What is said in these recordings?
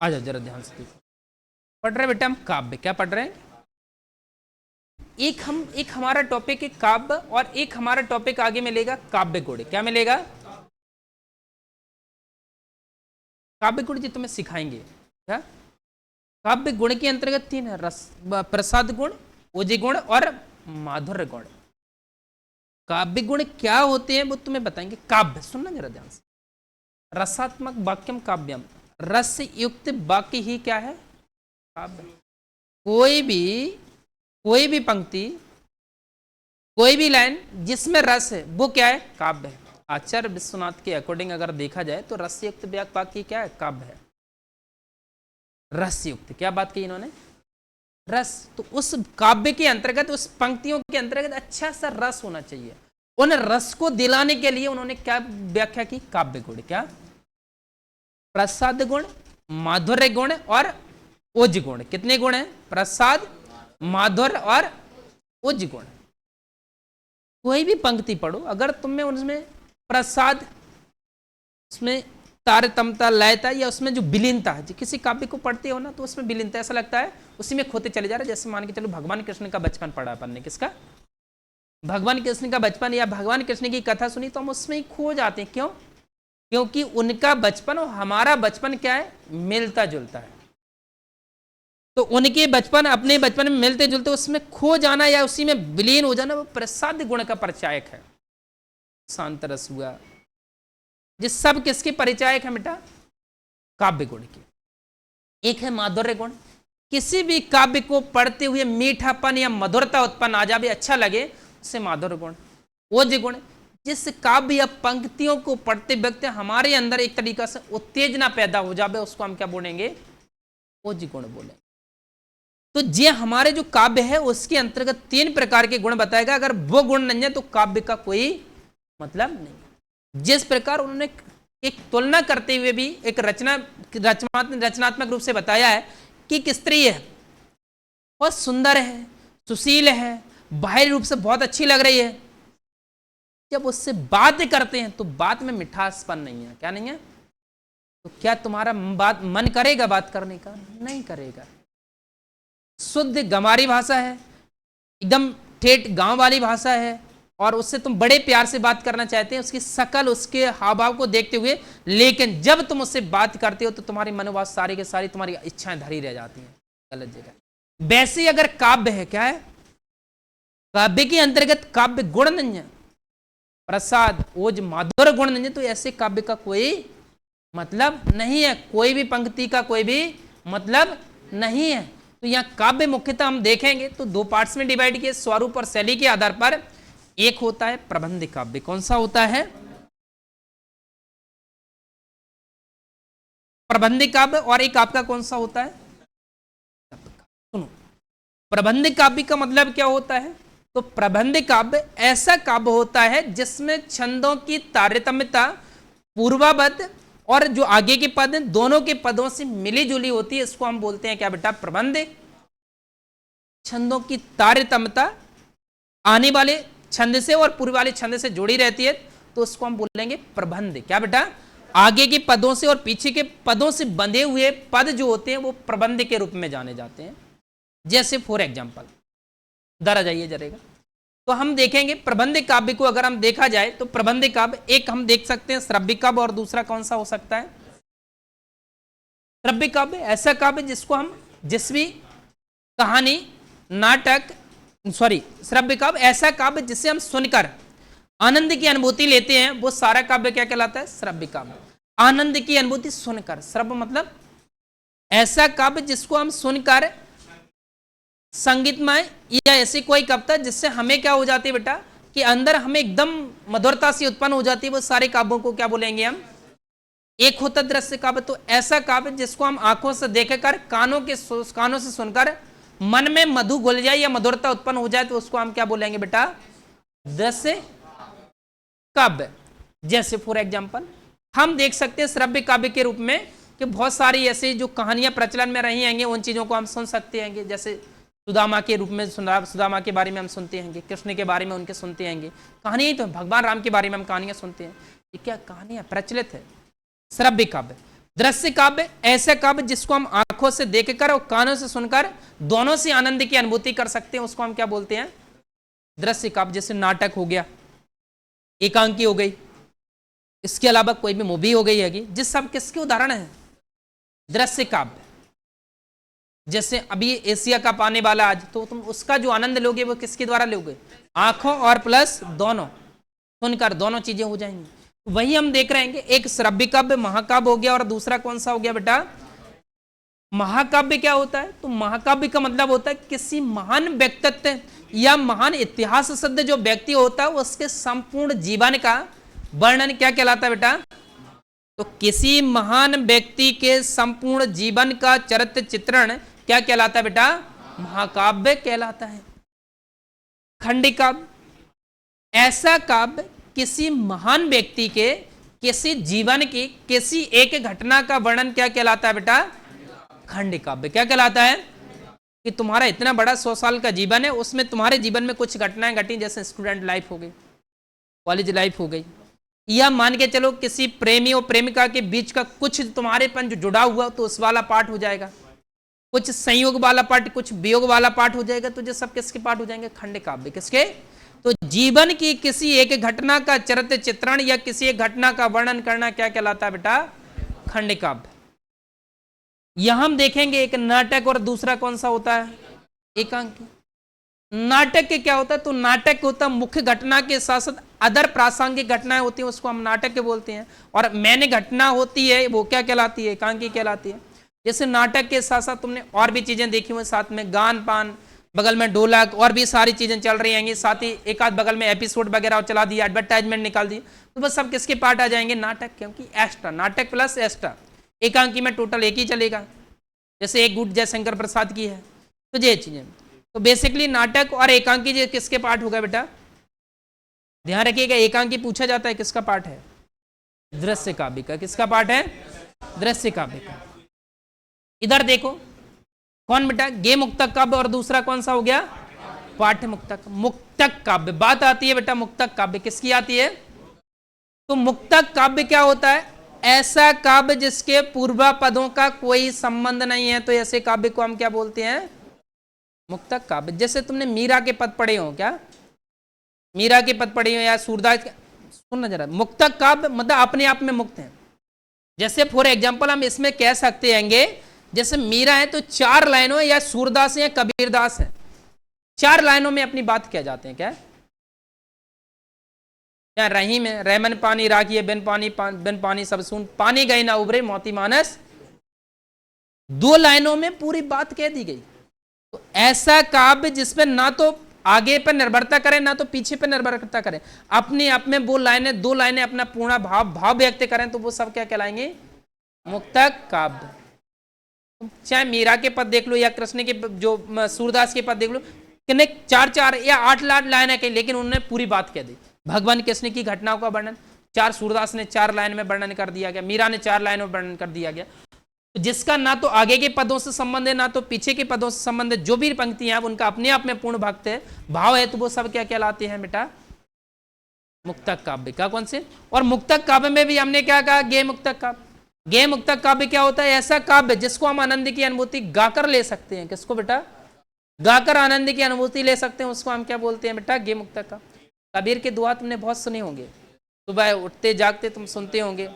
आ जाओ जरा ध्यान से देखो, पढ़ रहे बेटा हम काव्य, क्या पढ़ रहे हैं? एक हमारा टॉपिक है काव्य और एक हमारा टॉपिक आगे मिलेगा काव्य गुण। क्या मिलेगा? काव्य गुण जी तुम्हें सिखाएंगे। क्या? काव्य गुण के अंतर्गत 3 है, रस, प्रसाद गुण, ओज गुण और माधुर्य गुण। काव्य गुण क्या होते हैं वो तुम्हें बताएंगे। काव्य सुनना जरा ध्यान से, रसात्मक वाक्यम काव्यम, रस युक्त वाक्य ही क्या है? काव्य। कोई भी पंक्ति, कोई भी लाइन जिसमें रस है वो क्या है? काव्य है। आचार्य विश्वनाथ के अकॉर्डिंग अगर देखा जाए तो रस युक्त वाक्य क्या है? काव्य है। रस युक्त, क्या बात की इन्होंने? रस। तो उस काव्य के अंतर्गत, उस पंक्तियों के अंतर्गत अच्छा सा रस होना चाहिए। उन रस को दिलाने के लिए उन्होंने क्या व्याख्या की? काव्य गुण। क्या? प्रसाद गुण, माधुर्य गुण और ओज गुण। कितने गुण हैं? प्रसाद, माधुर्य और ओज गुण। कोई भी पंक्ति पढ़ो, अगर तुम्हें उनमें प्रसाद, उसमें तारतम्यता, लयता या उसमें जो विलीनता है, किसी काव्य को पढ़ते हो ना तो उसमें विलीनता, ऐसा लगता है उसी में खोते चले जा रहे। जैसे मान के चलो भगवान कृष्ण का बचपन पढ़ा अपन ने, किसका? भगवान कृष्ण का बचपन, या भगवान कृष्ण की कथा सुनी तो हम उसमें ही खो जाते हैं। क्यों? क्योंकि उनका बचपन और हमारा बचपन क्या है? मिलता जुलता है। तो उनके बचपन अपने बचपन में मिलते जुलते, उसमें खो जाना या उसी में विलीन हो जाना, वो प्रसाद गुण का परिचायक है। शांत रस हुआ, ये सब किसके परिचायक है बेटा? काव्य गुण के। एक है माधुर्य गुण, किसी भी काव्य को पढ़ते हुए मीठापन या मधुरता उत्पन्न आ जाए, अच्छा लगे, उसे माधुर्य गुण। ओज गुण, जिस काव्य या पंक्तियों को पढ़ते वक्त हमारे अंदर एक तरीका से उत्तेजना पैदा हो जाए, उसको हम क्या बोलेंगे? ओज गुण बोलेंगे। तो ये हमारे जो काव्य है उसके अंतर्गत 3 प्रकार के गुण बताएगा। अगर वो गुण नहीं है तो काव्य का कोई मतलब नहीं। जिस प्रकार उन्होंने एक तुलना करते हुए भी एक रचनात्मक रूप से बताया है कि एक स्त्री है, बहुत सुंदर है, सुशील है, बाहरी रूप से बहुत अच्छी लग रही है, जब उससे बात करते हैं तो बात में मिठासपन नहीं है। क्या नहीं है? तो क्या तुम्हारा बात मन करेगा बात करने का? नहीं करेगा। शुद्ध गंवारी भाषा है, एकदम ठेठ गांव वाली भाषा है, और उससे तुम बड़े प्यार से बात करना चाहते हैं, उसकी शकल, उसके हाव भाव को देखते हुए, लेकिन जब तुम उससे बात करते हो तो तुम्हारी मनोवास सारी के सारी तुम्हारी इच्छाएं धरी रह जाती हैं गलत जगह। वैसे ही अगर काव्य है, क्या है? काव्य के अंतर्गत काव्य गुण नहीं है, प्रसाद, ओज, माधुर्य गुण नहीं है, तो ऐसे काव्य का कोई मतलब नहीं है। कोई भी पंक्ति का कोई भी मतलब नहीं है। तो यहां काव्य मुख्यतः हम देखेंगे तो 2 पार्ट्स में डिवाइड किए, स्वरूप और शैली के आधार पर। एक होता है प्रबंध काव्य। कौन सा होता है? प्रबंध काव्य। और एक आपका कौन सा होता है? सुनो, प्रबंध काव्य का मतलब क्या होता है? तो प्रबंध काव्य ऐसा काव्य होता है जिसमें छंदों की तारतम्यता पूर्वबद्ध और जो आगे के पद हैं दोनों के पदों से मिली जुली होती है। इसको हम बोलते हैं क्या बेटा? प्रबंध। छंदों की तारतम्यता आने वाले छंद से और पूर्व वाले छंद से जुड़ी रहती है तो उसको हम बोलेंगे प्रबंध। क्या बेटा? आगे के पदों से और पीछे के पदों से बंधे हुए पद जो होते हैं वो प्रबंध के रूप में जाने जाते हैं। जैसे फॉर एग्जाम्पल, दरा जाइए जरेगा, तो हम देखेंगे प्रबंध काव्य को अगर हम देखा जाए तो प्रबंध काव्य एक हम देख सकते हैं श्रव्य काव्य, और दूसरा कौन सा हो सकता है? श्रव्य काव्य ऐसा काव्य जिसको हम, जिस भी कहानी, नाटक, श्रव्य काव्य ऐसा काव्य जिसे हम सुनकर आनंद की अनुभूति लेते हैं, वो सारा काव्य क्या कहलाता है? श्रव्य काव्य। आनंद की अनुभूति सुनकर, श्रव्य मतलब ऐसा काव्य जिसको हम सुनकर संगीतमय या ऐसी कोई कविता जिससे हमें क्या हो जाती है बेटा कि अंदर हमें एकदम मधुरता सी उत्पन्न हो जाती है, वो सारे काव्यों को क्या बोलेंगे हम? एक होता दृश्य काव्य। तो ऐसा काव्य जिसको हम आंखों से देखकर, कानों से सुनकर मन में मधु घुल जाए या मधुरता उत्पन्न हो जाए तो उसको हम क्या बोलेंगे बेटा? दृश्य काव्य। जैसे फॉर एग्जाम्पल हम देख सकते हैं श्रव्य काव्य के रूप में कि बहुत सारी ऐसी जो कहानियां प्रचलन में रही हैं उन चीजों को हम सुन सकते हैं। जैसे सुदामा के रूप में, सुदामा के बारे में हम सुनते हैं, कृष्ण के बारे में उनके सुनते हैं, कहानियां ही तो भगवान राम के बारे में हम कहानियां सुनते हैं। ये क्या कहानियां प्रचलित है? श्रव्य काव्य। दृश्य काव्य ऐसा काव्य जिसको हम आंखों से देखकर और कानों से सुनकर दोनों से आनंद की अनुभूति कर सकते हैं, उसको हम क्या बोलते हैं? दृश्य काव्य। जैसे नाटक हो गया, एकांकी हो गई, इसके अलावा कोई भी मूवी हो गई है, जिस सब किसके उदाहरण है? दृश्य काव्य। जैसे अभी एशिया कप आने वाला आज, तो तुम उसका जो आनंद लोगे वो किसके द्वारा लोगे? आंखों और प्लस दोनों सुनकर, दोनों चीजें हो जाएंगी। वही हम देख रहे हैं, एक श्रव्य काव्य महाकाव्य हो गया और दूसरा कौन सा हो गया बेटा? महाकाव्य। क्या होता है? तो महाकाव्य का मतलब होता है किसी महान व्यक्तित्व या महान इतिहास सिद्ध जो व्यक्ति होता है उसके संपूर्ण जीवन का वर्णन क्या कहलाता है बेटा? तो किसी महान व्यक्ति के संपूर्ण जीवन का चरित्र चित्रण क्या कहलाता है बेटा? महाकाव्य कहलाता है। खंडी काव्य, ऐसा काव्य किसी महान व्यक्ति के किसी जीवन की किसी एक घटना का वर्णन क्या कहलाता है बेटा? खंडी काव्य। क्या कहलाता है? कि तुम्हारा इतना बड़ा 100 साल का जीवन है, उसमें तुम्हारे जीवन में कुछ घटनाएं घटी, जैसे स्टूडेंट लाइफ हो गई, कॉलेज लाइफ हो गई, या मान के चलो किसी प्रेमी और प्रेमिका के बीच का कुछ तुम्हारेपन जो जुड़ा हुआ तो उस वाला पार्ट हो जाएगा, कुछ संयोग वाला पार्ट, कुछ वियोग वाला पार्ट हो जाएगा। तो ये सब किसके पार्ट हो जाएंगे? खंड काव्य। किसके? तो जीवन की किसी एक घटना का चरित्र चित्रण या किसी एक घटना का वर्णन करना क्या कहलाता है बेटा? खंड काव्य। यहां हम देखेंगे एक नाटक और दूसरा कौन सा होता है? एकांकी। नाटक के क्या होता है? तो नाटक होता है मुख्य घटना के साथ साथ अदर प्रासंगिक घटनाएं होती हैं, उसको हम नाटक के बोलते हैं। और मैंने घटना होती है वो क्या कहलाती है? एकांकी कहलाती है। जैसे नाटक के साथ साथ तुमने और भी चीजें देखी हुई, साथ में गान पान, बगल में ढोलक, और भी सारी चीजें चल रही हैं, साथ ही एक आध बगल में एपिसोड वगैरह चला दिया, एडवर्टाइजमेंट निकाल दी, तो बस सब किसके पार्ट आ जाएंगे? नाटक। क्योंकि एक्स्ट्रा, नाटक प्लस एक्स्ट्रा। एकांकी में टोटल एक ही चलेगा, जैसे एक गुट जयशंकर प्रसाद की है। तो ये चीजें, तो बेसिकली नाटक और एकांकी ये किसके पार्ट होगा बेटा? ध्यान रखिएगा, एकांकी पूछा जाता है किसका पार्ट है? दृश्य काव्य का। किसका पार्ट है? दृश्य काव्य का। इधर देखो कौन बेटा? गे मुक्तक काव्य और दूसरा कौन सा हो गया? पाठ्य मुक्तक। मुक्तक काव्य बात आती है बेटा, मुक्तक काव्य किसकी आती है? तो मुक्तक काव्य क्या होता है? ऐसा काव्य जिसके पूर्वा पदों का कोई संबंध नहीं है, तो ऐसे काव्य को हम क्या बोलते हैं? मुक्तक काव्य। जैसे तुमने मीरा के पद पढ़े हो क्या? मीरा के पद पढ़े हो या सूरदास? सुनना जरा, मुक्तक काव्य मतलब अपने आप में मुक्त है। जैसे फॉर एग्जाम्पल हम इसमें कह सकते हैं, जैसे मीरा है तो 4 लाइनों, या सूरदास है या कबीरदास है, 4 लाइनों में अपनी बात कह जाते हैं। क्या रहीम है, रहमन पानी राखिए, बिन पानी सब सुन, पानी गई ना उभरे मोती मानस, 2 लाइनों में पूरी बात कह दी गई। तो ऐसा काव्य जिसमें ना तो आगे पर निर्भरता करे ना तो पीछे पर निर्भरता करे, अपने आप में वो लाइनें 2 लाइनें अपना पूर्ण भाव व्यक्त करें, तो वो सब क्या कहलाएंगे? मुक्तक काव्य। चाहे मीरा के पद देख लो या कृष्ण के जो सूरदास के पद देख लो, कितने 4 या 8 लाइनें कही, लेकिन उन्होंने पूरी बात कह दी। भगवान कृष्ण की घटनाओं का वर्णन सूरदास ने 4 लाइन में वर्णन कर दिया गया, मीरा ने 4 लाइनों में वर्णन कर दिया गया। तो जिसका ना तो आगे के पदों से संबंध है ना तो पीछे के पदों से संबंध है, जो भी पंक्तियां हैं उनका अपने आप में पूर्ण भक्त है, भाव है, तो वो सब क्या कहलाते हैं बेटा? मुक्तक काव्य का। कौन से? और मुक्तक काव्य में भी हमने क्या कहा? गे मुक्तक काव्य। गे मुक्तक काव्य क्या होता है? ऐसा काव्य जिसको हम आनंद की अनुभूति गाकर ले सकते हैं। किसको बेटा? गाकर आनंद की अनुभूति ले सकते हैं, उसको हम क्या बोलते हैं बेटा? गे मुक्तक काव्य। कबीर के दुआ तुमने बहुत सुने होंगे, सुबह उठते जागते तुम सुनते होंगे।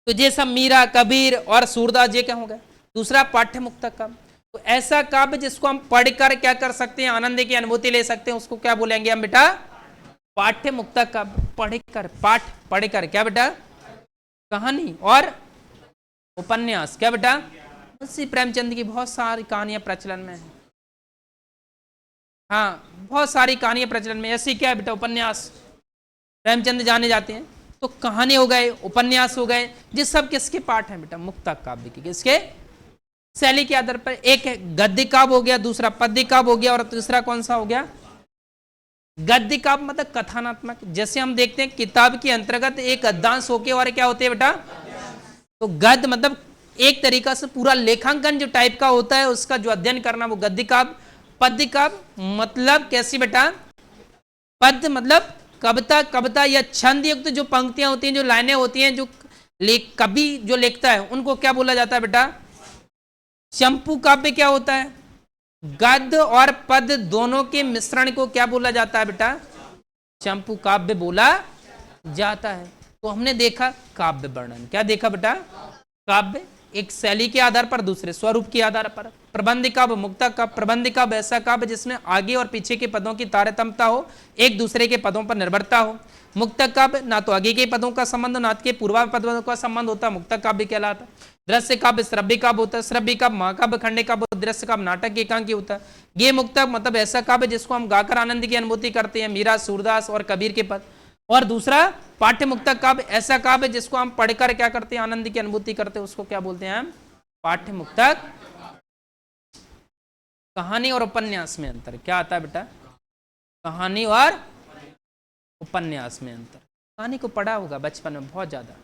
तो ये सब मीरा, कबीर और सूरदास ये क्या हो गए? दूसरा पाठ्य मुक्तक काव्य। तो ऐसा काव्य जिसको हम पढ़कर क्या कर सकते हैं? आनंद की अनुभूति ले सकते हैं, उसको क्या बोलेंगे हम बेटा? पाठ्य मुक्तक काव्य। पढ़कर, पाठ पढ़कर क्या बेटा? कहानी और उपन्यास। क्या बेटा? मुंशी प्रेमचंद की बहुत सारी कहानियां प्रचलन में है। हाँ, बहुत सारी कहानियां प्रचलन में। ऐसी क्या है बेटा? उपन्यास। प्रेमचंद जाने जाते हैं, तो कहानी हो गए, उपन्यास हो गए, ये सब किसके पाठ हैं बेटा? मुक्तक काव्य के। किसके? शैली के आधार पर एक है गद्य काव्य हो गया, दूसरा पद्य काव्य हो गया, और तीसरा कौन सा हो गया? गद्य काव्य मतलब कथानात्मक। जैसे हम देखते हैं किताब के अंतर्गत एक गद्यांश होके और क्या होते हैं बेटा? तो गद्य मतलब एक तरीका से पूरा लेखांकन जो टाइप का होता है उसका जो अध्ययन करना, वो गद्य काव्य। पद्य काव्य मतलब कैसी बेटा? पद्य मतलब कविता या छंद युक्त जो पंक्तियां होती हैं, जो लाइनें होती हैं, जो कवि जो लिखता है उनको क्या बोला जाता है बेटा? चंपू काव्य क्या होता है? गद्य और पद दोनों के मिश्रण को क्या बोला जाता है बेटा? चंपू काव्य बोला जाता है। तो हमने देखा काव्य वर्णन, क्या देखा बेटा? काव्य एक शैली के आधार पर, दूसरे स्वरूप के आधार पर। प्रबंध काव्य, मुक्तक काव्य। प्रबंध काव्य ऐसा काव्य जिसमें आगे और पीछे के पदों की तारतम्यता हो, एक दूसरे के पदों पर निर्भरता हो। मुक्तक काव्य ना तो आगे के पदों का संबंध ना के पूर्वा पदों का संबंध होता, मुक्तक काव्य कहलाता। दृश्य काव्य श्रव्य काव्य होता है, श्रव्य काव्य महाकाव्य खंडे काव्य, दृश्य काव्य नाटक एकांकी होता है। ये मुक्तक मतलब ऐसा काव्य जिसको हम गाकर आनंद की अनुभूति करते हैं, मीरा, सूरदास और कबीर के पद। और दूसरा पाठ्य मुक्तक काव्य ऐसा काव्य जिसको हम पढ़कर क्या करते हैं? आनंद की अनुभूति करते हैं, उसको क्या बोलते हैं हम? पाठ्य मुक्तक। कहानी और उपन्यास में अंतर क्या आता है बेटा? कहानी और उपन्यास में अंतर। कहानी को पढ़ा होगा बचपन में बहुत ज्यादा,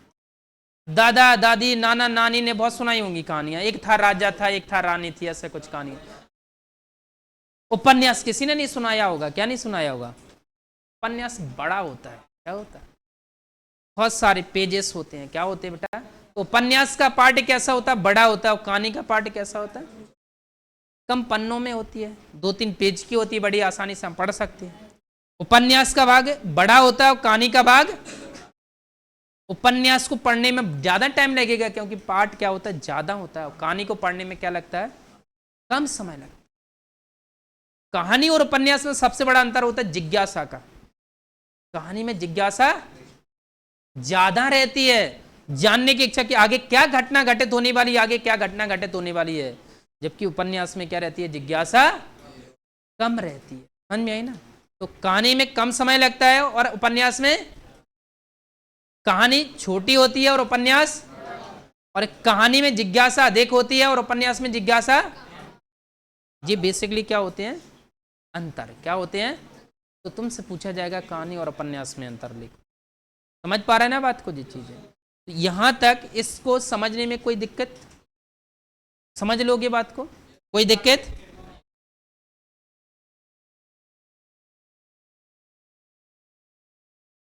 दादा दादी नाना नानी ने बहुत सुनाई होंगी कहानियां। एक था राजा था, एक था रानी थी, ऐसे कुछ कहानी। उपन्यास किसी ने नहीं सुनाया होगा, क्या नहीं सुनाया होगा? उपन्यास बड़ा होता है, क्या होता है? बहुत सारे पेजेस होते हैं, क्या होते हैं बेटा? तो उपन्यास का पार्ट कैसा होता है? बड़ा होता है। और कहानी का पार्ट कैसा होता है? कम पन्नों में होती है, 2-3 पेज की होती है, बड़ी आसानी से हम पढ़ सकते हैं। उपन्यास का भाग बड़ा होता है और कहानी का भाग, उपन्यास को पढ़ने में ज्यादा टाइम लगेगा क्योंकि पार्ट क्या होता है? ज्यादा होता है। और कहानी को पढ़ने में क्या लगता है? कम समय लगता है। कहानी और उपन्यास में सबसे बड़ा अंतर होता है जिज्ञासा का। कहानी में जिज्ञासा ज्यादा रहती है, जानने की इच्छा कि आगे क्या घटना घटित होने वाली है, आगे क्या घटना घटित होने वाली है। जबकि उपन्यास में क्या रहती है? जिज्ञासा कम रहती है। समझ में आई ना? तो कहानी में कम समय लगता है और उपन्यास में कहानी छोटी होती है और उपन्यास, और कहानी में जिज्ञासा अधिक होती है और उपन्यास में जिज्ञासा। ये बेसिकली क्या होते हैं? अंतर। क्या होते हैं? तो तुमसे पूछा जाएगा कहानी और उपन्यास में अंतर लिखो। समझ पा रहे हैं ना बात को? जी चीजें तो यहां तक इसको समझने में कोई दिक्कत? समझ लोगे बात को? कोई दिक्कत?